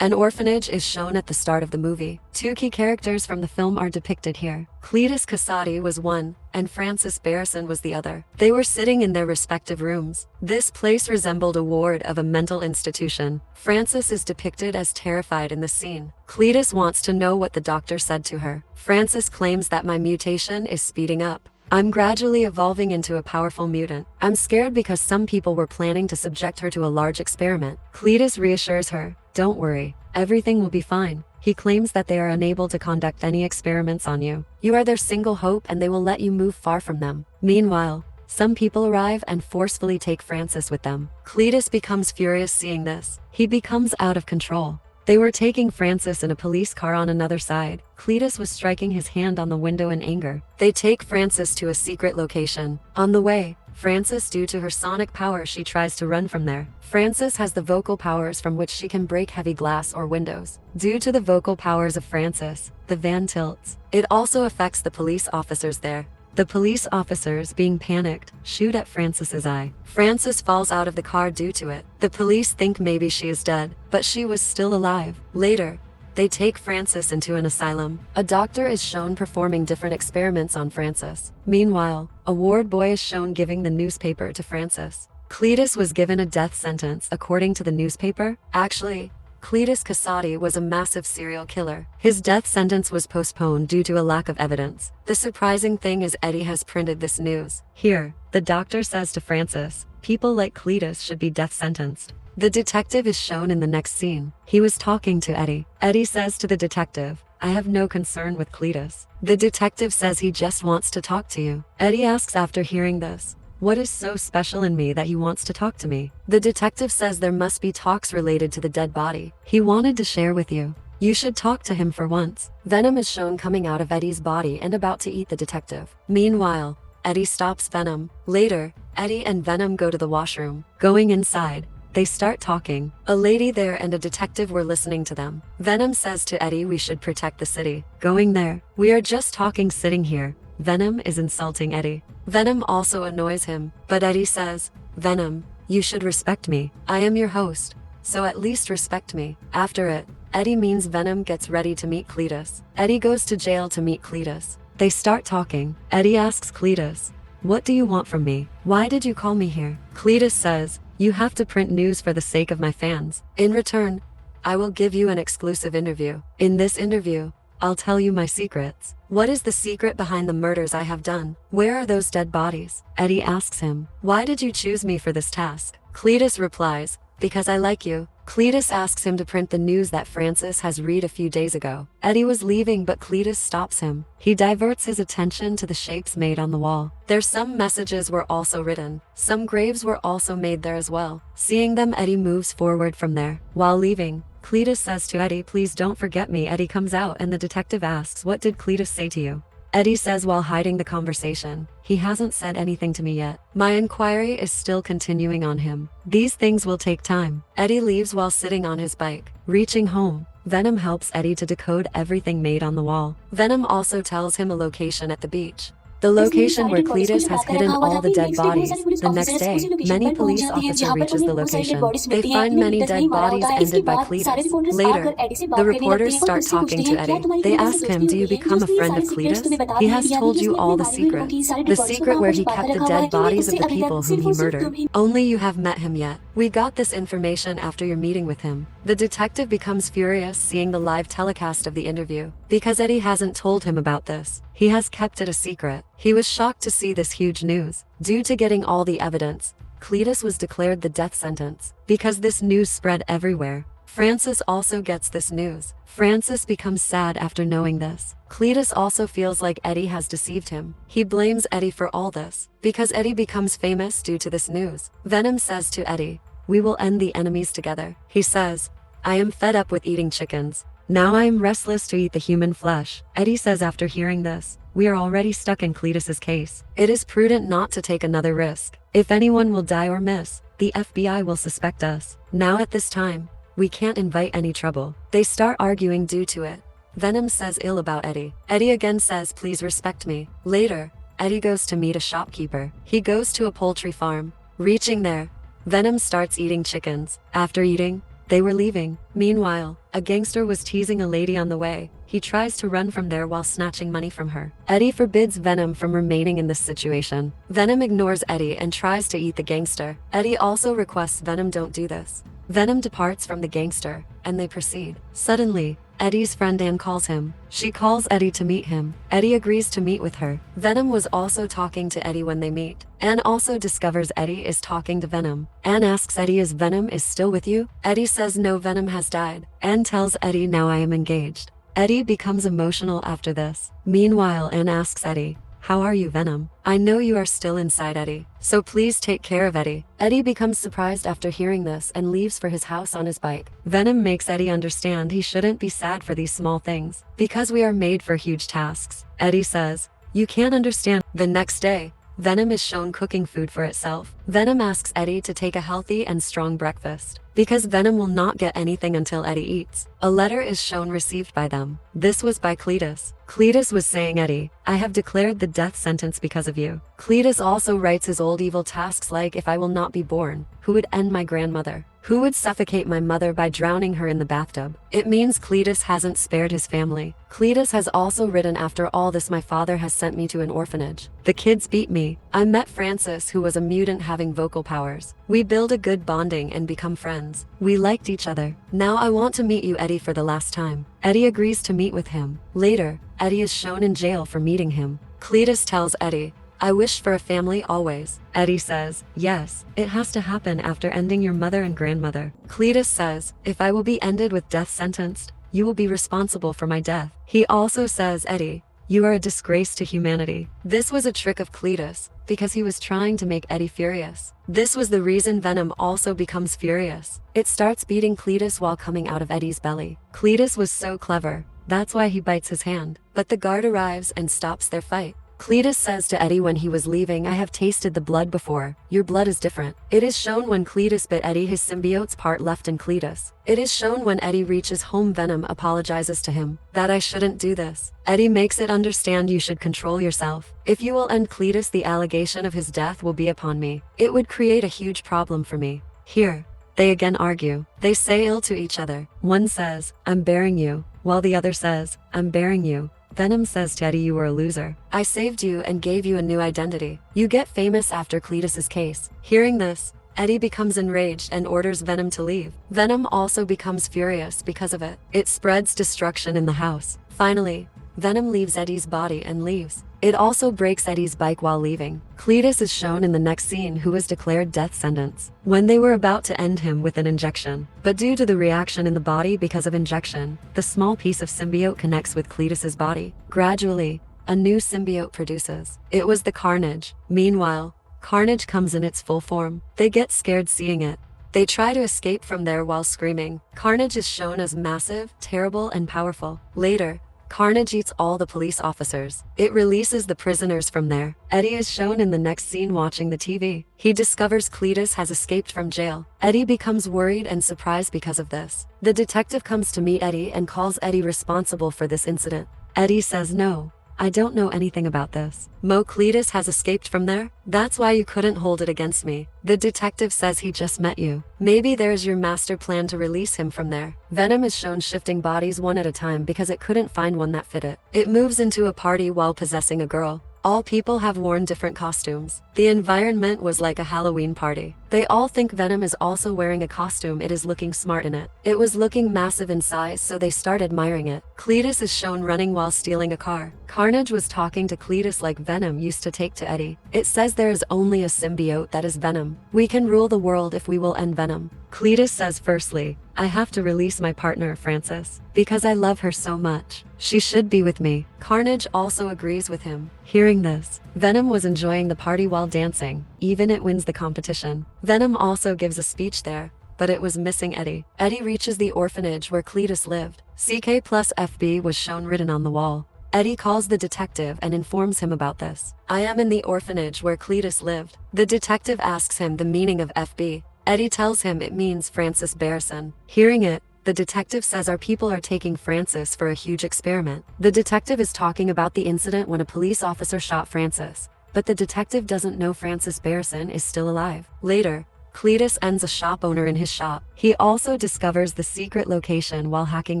An orphanage is shown at the start of the movie. Two key characters from the film are depicted here. Cletus Kasady was one, and Francis Barrison was the other. They were sitting in their respective rooms. This place resembled a ward of a mental institution. Francis is depicted as terrified in the scene. Cletus wants to know what the doctor said to her. Francis claims that my mutation is speeding up. I'm gradually evolving into a powerful mutant. I'm scared because some people were planning to subject her to a large experiment. Cletus reassures her, don't worry, everything will be fine. He claims that they are unable to conduct any experiments on you. You are their single hope and they will let you move far from them. Meanwhile, some people arrive and forcefully take Francis with them. Cletus becomes furious seeing this. He becomes out of control. They were taking Francis in a police car on another side. Cletus was striking his hand on the window in anger. They take Francis to a secret location. On the way, Francis, due to her sonic power, she tries to run from there. Francis has the vocal powers from which she can break heavy glass or windows. Due to the vocal powers of Francis, the van tilts. It also affects the police officers there. The police officers, being panicked, shoot at Francis's eye. Francis falls out of the car due to it. The police think maybe she is dead, but she was still alive. Later, they take Francis into an asylum. A doctor is shown performing different experiments on Francis. Meanwhile, a ward boy is shown giving the newspaper to Francis. Cletus was given a death sentence according to the newspaper. Actually, Cletus Kasady was a massive serial killer. His death sentence was postponed due to a lack of evidence. The surprising thing is Eddie has printed this news. Here, the doctor says to Francis, people like Cletus should be death sentenced. The detective is shown in the next scene. He was talking to Eddie. Eddie says to the detective, I have no concern with Cletus. The detective says he just wants to talk to you. Eddie asks after hearing this, what is so special in me that he wants to talk to me? The detective says there must be talks related to the dead body. He wanted to share with you. You should talk to him for once. Venom is shown coming out of Eddie's body and about to eat the detective. Meanwhile, Eddie stops Venom. Later, Eddie and Venom go to the washroom. Going inside, they start talking. A lady there and a detective were listening to them. Venom says to Eddie we should protect the city. Going there, we are just talking sitting here. Venom is insulting Eddie. Venom also annoys him, but Eddie says, Venom, you should respect me. I am your host, so at least respect me. After it, Eddie means Venom gets ready to meet Cletus. Eddie goes to jail to meet Cletus. They start talking. Eddie asks Cletus, what do you want from me? Why did you call me here? Cletus says, you have to print news for the sake of my fans. In return, I will give you an exclusive interview. In this interview, I'll tell you my secrets. What is the secret behind the murders I have done? Where are those dead bodies? Eddie asks him, why did you choose me for this task? Cletus replies, because I like you. Cletus asks him to print the news that Francis has read a few days ago. Eddie was leaving but Cletus stops him. He diverts his attention to the shapes made on the wall. There some messages were also written. Some graves were also made there as well. Seeing them, Eddie moves forward from there. While leaving, Cletus says to Eddie, please don't forget me. Eddie comes out and the detective asks, what did Cletus say to you? Eddie says while hiding the conversation, he hasn't said anything to me yet. My inquiry is still continuing on him. These things will take time. Eddie leaves while sitting on his bike. Reaching home, Venom helps Eddie to decode everything made on the wall. Venom also tells him a location at the beach. The location where Cletus has hidden all the dead bodies. The next day, many police officer reaches the location. They find many dead bodies ended by Cletus. Later, the reporters start talking to Eddie. They ask him, do you become a friend of Cletus? He has told you all the secrets. The secret where he kept the dead bodies of the people whom he murdered. Only you have met him yet. We got this information after your meeting with him. The detective becomes furious seeing the live telecast of the interview. Because Eddie hasn't told him about this, he has kept it a secret. He was shocked to see this huge news. Due to getting all the evidence, Cletus was declared the death sentence. Because this news spread everywhere, Francis also gets this news. Francis becomes sad after knowing this. Cletus also feels like Eddie has deceived him. He blames Eddie for all this, because Eddie becomes famous due to this news. Venom says to Eddie, we will end the enemies together. He says, I am fed up with eating chickens. Now I am restless to eat the human flesh. Eddie says after hearing this, we are already stuck in Cletus's case. It is prudent not to take another risk. If anyone will die or miss, the FBI will suspect us. Now at this time, we can't invite any trouble. They start arguing due to it. Venom says ill about Eddie. Eddie again says please respect me. Later, Eddie goes to meet a shopkeeper. He goes to a poultry farm. Reaching there, Venom starts eating chickens. After eating, They were leaving. Meanwhile, a gangster was teasing a lady on the way. He tries to run from there while snatching money from her. Eddie forbids Venom from remaining in this situation. Venom ignores Eddie and tries to eat the gangster. Eddie also requests Venom don't do this. Venom departs from the gangster, and they proceed. Suddenly, Eddie's friend Anne calls him. She calls Eddie to meet him. Eddie agrees to meet with her. Venom was also talking to Eddie when they meet. Anne also discovers Eddie is talking to Venom. Anne asks Eddie is Venom is still with you? Eddie says no, Venom has died. Anne tells Eddie now I am engaged. Eddie becomes emotional after this. Meanwhile, Anne asks Eddie, how are you, Venom? I know you are still inside Eddie, so please take care of Eddie. Eddie becomes surprised after hearing this and leaves for his house on his bike. Venom makes Eddie understand he shouldn't be sad for these small things, because we are made for huge tasks. Eddie says, you can't understand. The next day, Venom is shown cooking food for itself. Venom asks Eddie to take a healthy and strong breakfast, because Venom will not get anything until Eddie eats. A letter is shown received by them. This was by Cletus. Cletus was saying, Eddie, I have declared the death sentence because of you. Cletus also writes his old evil tasks like if I will not be born, who would end my grandmother? Who would suffocate my mother by drowning her in the bathtub? It means Cletus hasn't spared his family. Cletus has also written after all this my father has sent me to an orphanage. The kids beat me. I met Francis who was a mutant having vocal powers. We build a good bonding and become friends. We liked each other. Now I want to meet you, Eddie, for the last time. Eddie agrees to meet with him. Later, Eddie is shown in jail for meeting him. Cletus tells Eddie, I wish for a family always. Eddie says, yes, it has to happen after ending your mother and grandmother. Cletus says, if I will be ended with death sentenced, you will be responsible for my death. He also says, Eddie, you are a disgrace to humanity. This was a trick of Cletus, because he was trying to make Eddie furious. This was the reason Venom also becomes furious. It starts beating Cletus while coming out of Eddie's belly. Cletus was so clever, that's why he bites his hand. But the guard arrives and stops their fight. Cletus says to Eddie when he was leaving, I have tasted the blood before. Your blood is different. It is shown when Cletus bit Eddie, his symbiote's part left in Cletus. It is shown when Eddie reaches home, Venom apologizes to him, that I shouldn't do this. Eddie makes it understand you should control yourself. If you will end Cletus, the allegation of his death will be upon me. It would create a huge problem for me. Here, they again argue. They say ill to each other. One says, I'm bearing you, while the other says, I'm bearing you. Venom says to Eddie, you were a loser. I saved you and gave you a new identity. You get famous after Cletus's case. Hearing this, Eddie becomes enraged and orders Venom to leave. Venom also becomes furious because of it. It spreads destruction in the house. Finally, Venom leaves Eddie's body and leaves. It also breaks Eddie's bike while leaving. Cletus is shown in the next scene, who was declared death sentence, when they were about to end him with an injection. But due to the reaction in the body because of injection, the small piece of symbiote connects with Cletus's body. Gradually, a new symbiote produces. It was the Carnage. Meanwhile, Carnage comes in its full form. They get scared seeing it. They try to escape from there while screaming. Carnage is shown as massive, terrible, and powerful. Later, Carnage eats all the police officers. It releases the prisoners from there. Eddie is shown in the next scene watching the TV. He discovers Cletus has escaped from jail. Eddie becomes worried and surprised because of this. The detective comes to meet Eddie and calls Eddie responsible for this incident. Eddie says no. I don't know anything about this. Cletus has escaped from there? That's why you couldn't hold it against me. The detective says he just met you. Maybe there's your master plan to release him from there. Venom is shown shifting bodies one at a time because it couldn't find one that fit it. It moves into a party while possessing a girl. All people have worn different costumes. The environment was like a Halloween party. They all think Venom is also wearing a costume. It is looking smart in it. It was looking massive in size, so they start admiring it. Cletus is shown running while stealing a car. Carnage was talking to Cletus like Venom used to take to Eddie. It says there is only a symbiote that is Venom. We can rule the world if we will end Venom. Cletus says, firstly, I have to release my partner, Francis, because I love her so much. She should be with me. Carnage also agrees with him. Hearing this, Venom was enjoying the party while dancing. Even it wins the competition. Venom also gives a speech there, but it was missing Eddie. Eddie reaches the orphanage where Cletus lived. CK plus FB was shown written on the wall. Eddie calls the detective and informs him about this. I am in the orphanage where Cletus lived. The detective asks him the meaning of FB. Eddie tells him it means Francis Barrison. Hearing it, the detective says our people are taking Francis for a huge experiment. The detective is talking about the incident when a police officer shot Francis, but the detective doesn't know Francis Barrison is still alive. Later, Cletus ends a shop owner in his shop. He also discovers the secret location while hacking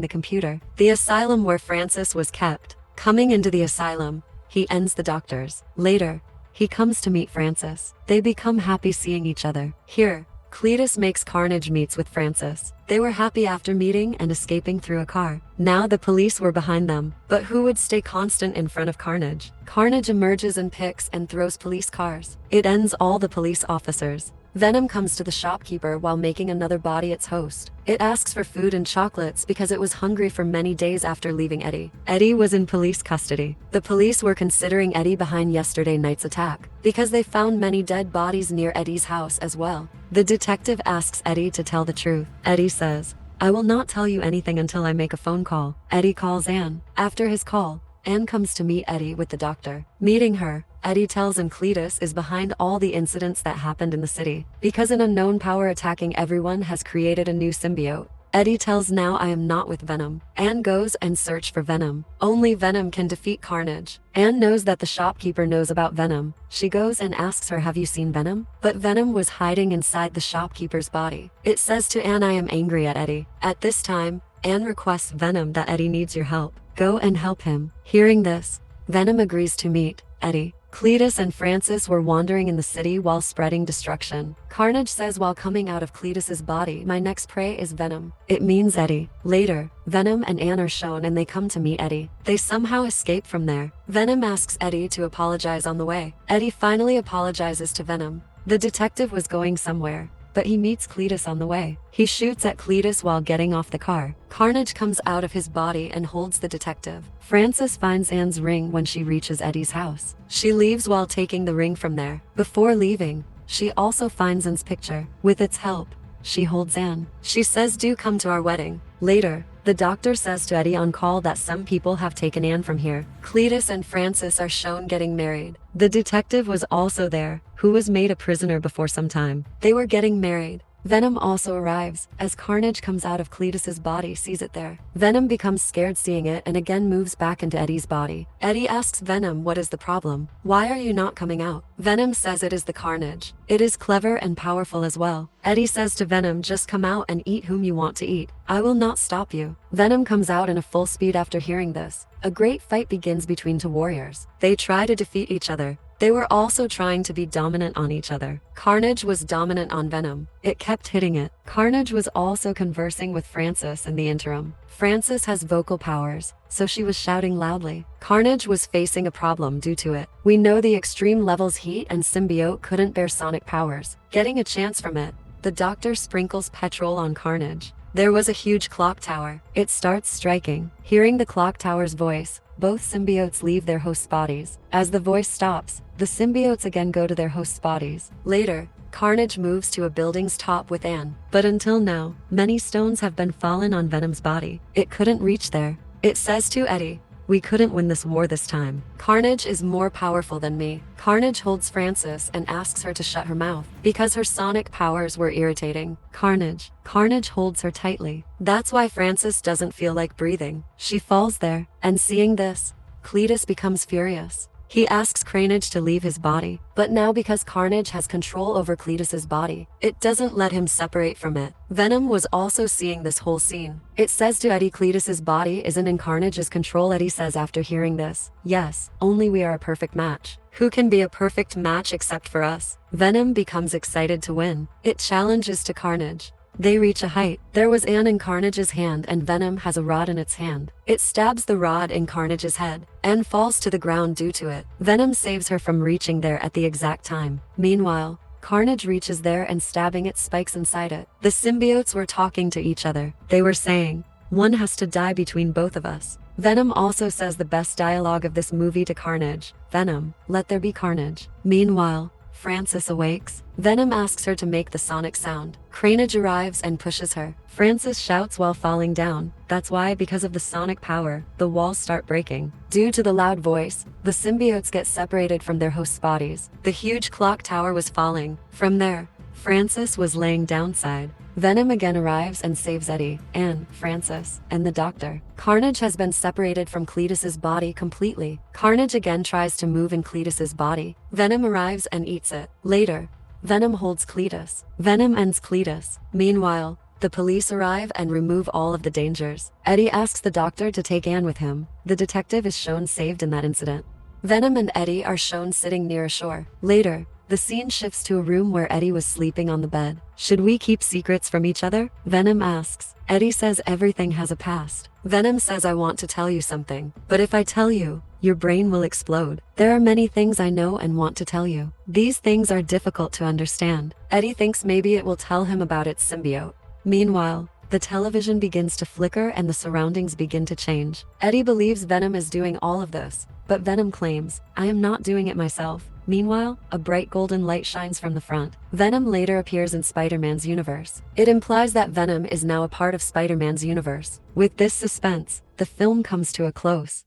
the computer, the asylum where Francis was kept. Coming into the asylum, he ends the doctors. Later, he comes to meet Francis. They become happy seeing each other. Here, Cletus makes Carnage meets with Francis. They were happy after meeting and escaping through a car. Now the police were behind them, but who would stay constant in front of Carnage? Carnage emerges and picks and throws police cars. It ends all the police officers. Venom comes to the shopkeeper while making another body its host. It asks for food and chocolates because it was hungry for many days after leaving Eddie. Eddie was in police custody. The police were considering Eddie behind yesterday night's attack because they found many dead bodies near Eddie's house as well. The detective asks Eddie to tell the truth. Eddie says, "I will not tell you anything until I make a phone call." Eddie calls Anne. After his call, Anne comes to meet Eddie with the doctor. Meeting her, Eddie tells him Cletus is behind all the incidents that happened in the city because an unknown power attacking everyone has created a new symbiote. Eddie tells now I am not with Venom. Anne goes and search for Venom. Only Venom can defeat Carnage. Anne knows that the shopkeeper knows about Venom. She goes and asks her, "Have you seen Venom?" But Venom was hiding inside the shopkeeper's body. It says to Anne, "I am angry at Eddie." At this time, Anne requests Venom that Eddie needs your help. Go and help him. Hearing this, Venom agrees to meet Eddie. Cletus and Francis were wandering in the city while spreading destruction. Carnage says while coming out of Cletus's body, "My next prey is Venom." It means Eddie. Later, Venom and Anne are shown and they come to meet Eddie. They somehow escape from there. Venom asks Eddie to apologize on the way. Eddie finally apologizes to Venom. The detective was going somewhere, but he meets Cletus on the way. He shoots at Cletus while getting off the car. Carnage comes out of his body and holds the detective. Francis finds Anne's ring when she reaches Eddie's house. She leaves while taking the ring from there. Before leaving, she also finds Anne's picture. With its help, she holds Anne. She says, "Do come to our wedding." Later, the doctor says to Eddie on call that some people have taken Anne from here. Cletus and Francis are shown getting married. The detective was also there, who was made a prisoner before some time. They were getting married. Venom also arrives. As Carnage comes out of Cletus's body, sees it there. Venom becomes scared seeing it and again moves back into Eddie's body. Eddie asks Venom, "What is the problem? Why are you not coming out?" Venom says it is the Carnage. It is clever and powerful as well. Eddie says to Venom, "Just come out and eat whom you want to eat. I will not stop you." Venom comes out in a full speed after hearing this. A great fight begins between two warriors. They try to defeat each other. They were also trying to be dominant on each other. Carnage was dominant on Venom. It kept hitting it. Carnage was also conversing with Francis in the interim. Francis has vocal powers, so she was shouting loudly. Carnage was facing a problem due to it. We know the extreme levels heat and symbiote couldn't bear sonic powers. Getting a chance from it, the doctor sprinkles petrol on Carnage. There was a huge clock tower. It starts striking. Hearing the clock tower's voice, both symbiotes leave their hosts' bodies. As the voice stops, the symbiotes again go to their hosts' bodies. Later, Carnage moves to a building's top with Anne. But until now, many stones have been fallen on Venom's body. It couldn't reach there. It says to Eddie, "We couldn't win this war this time. Carnage is more powerful than me." Carnage holds Francis and asks her to shut her mouth because her sonic powers were irritating Carnage. Carnage holds her tightly. That's why Francis doesn't feel like breathing. She falls there, and seeing this, Cletus becomes furious. He asks Carnage to leave his body, but now because Carnage has control over Cletus's body, it doesn't let him separate from it. Venom was also seeing this whole scene. It says to Eddie, "Cletus's body isn't in Carnage's control." Eddie says after hearing this, "Yes, only we are a perfect match. Who can be a perfect match except for us?" Venom becomes excited to win. It challenges to Carnage. They reach a height. There was Anne in Carnage's hand and Venom has a rod in its hand. It stabs the rod in Carnage's head. Anne falls to the ground due to it. Venom saves her from reaching there at the exact time. Meanwhile, Carnage reaches there and stabbing it spikes inside it. The symbiotes were talking to each other. They were saying, "One has to die between both of us." Venom also says the best dialogue of this movie to Carnage, "Venom, let there be carnage." Meanwhile, Francis awakes. Venom asks her to make the sonic sound. Carnage arrives and pushes her. Francis shouts while falling down. That's why, because of the sonic power, the walls start breaking. Due to the loud voice, the symbiotes get separated from their hosts' bodies. The huge clock tower was falling. From there, Francis was laying downside. Venom again arrives and saves Eddie, Anne, Francis, and the doctor. Carnage has been separated from Cletus's body completely. Carnage again tries to move in Cletus's body. Venom arrives and eats it. Later, Venom holds Cletus. Venom ends Cletus. Meanwhile, the police arrive and remove all of the dangers. Eddie asks the doctor to take Anne with him. The detective is shown saved in that incident. Venom and Eddie are shown sitting near a shore. Later, the scene shifts to a room where Eddie was sleeping on the bed. Should we keep secrets from each other? Venom asks. Eddie says everything has a past. Venom says, I want to tell you something, but if I tell you, your brain will explode. There are many things I know and want to tell you. These things are difficult to understand. Eddie thinks maybe it will tell him about its symbiote. Meanwhile, the television begins to flicker and the surroundings begin to change. Eddie believes Venom is doing all of this, but Venom claims, I am not doing it myself. Meanwhile, a bright golden light shines from the front. Venom later appears in Spider-Man's universe. It implies that Venom is now a part of Spider-Man's universe. With this suspense, the film comes to a close.